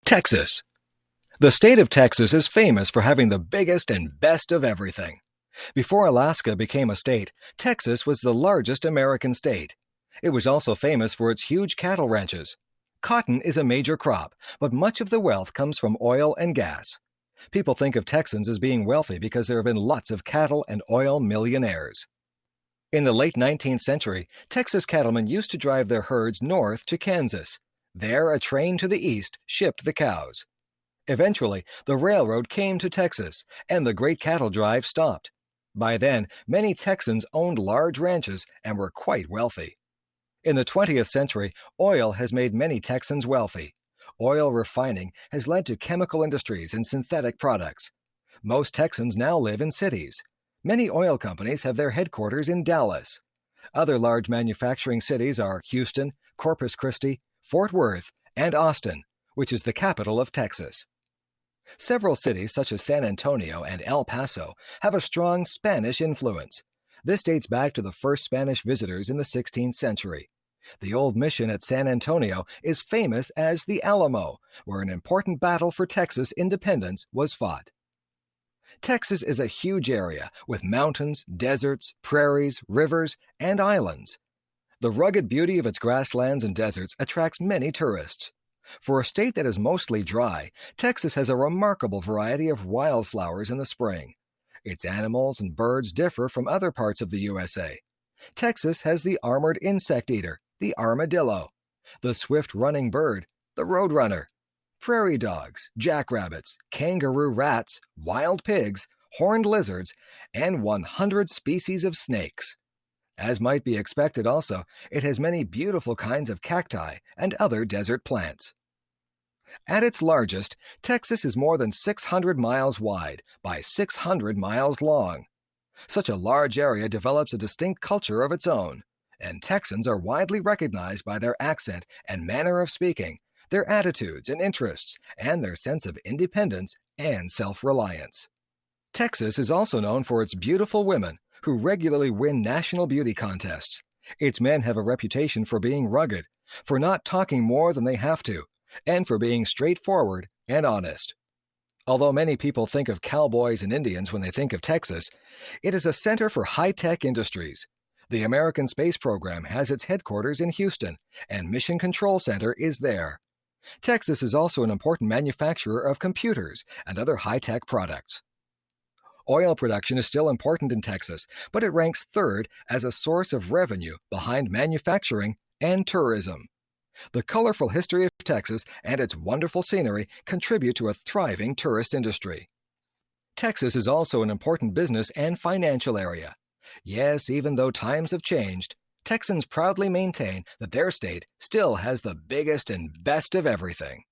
Texas. The state of Texas is famous for having the biggest and best of everything. Before Alaska became a state, Texas was the largest American state. It was also famous for its huge cattle ranches. Cotton is a major crop, but much of the wealth comes from oil and gas. People think of Texans as being wealthy because there have been lots of cattle and oil millionaires. In the late 19th century, Texas cattlemen used to drive their herds north to Kansas. There, a train to the east shipped the cows. Eventually, the railroad came to Texas, and the great cattle drive stopped. By then, many Texans owned large ranches and were quite wealthy. In the 20th century, oil has made many Texans wealthy. Oil refining has led to chemical industries and synthetic products. Most Texans now live in cities. Many oil companies have their headquarters in Dallas. Other large manufacturing cities are Houston, Corpus Christi, Fort Worth, and Austin, which is the capital of Texas. Several cities, such as San Antonio and El Paso, have a strong Spanish influence. This dates back to the first Spanish visitors in the 16th century. The old mission at San Antonio is famous as the Alamo, where an important battle for Texas independence was fought. Texas is a huge area with mountains, deserts, prairies, rivers, and islands. The rugged beauty of its grasslands and deserts attracts many tourists. For a state that is mostly dry, Texas has a remarkable variety of wildflowers in the spring. Its animals and birds differ from other parts of the USA. Texas has the armored insect eater, the armadillo, the swift-running bird, the roadrunner, prairie dogs, jackrabbits, kangaroo rats, wild pigs, horned lizards, and 100 species of snakes. As might be expected also, it has many beautiful kinds of cacti and other desert plants. At its largest, Texas is more than 600 miles wide by 600 miles long. Such a large area develops a distinct culture of its own, and Texans are widely recognized by their accent and manner of speaking, their attitudes and interests, and their sense of independence and self-reliance. Texas is also known for its beautiful women, who regularly win national beauty contests. Its men have a reputation for being rugged, for not talking more than they have to, and for being straightforward and honest. Although many people think of cowboys and Indians when they think of Texas, it is a center for high-tech industries. The American Space Program has its headquarters in Houston, and Mission Control Center is there. Texas is also an important manufacturer of computers and other high-tech products. Oil production is still important in Texas, but it ranks third as a source of revenue behind manufacturing and tourism. The colorful history of Texas and its wonderful scenery contribute to a thriving tourist industry. Texas is also an important business and financial area. Yes, even though times have changed, Texans proudly maintain that their state still has the biggest and best of everything.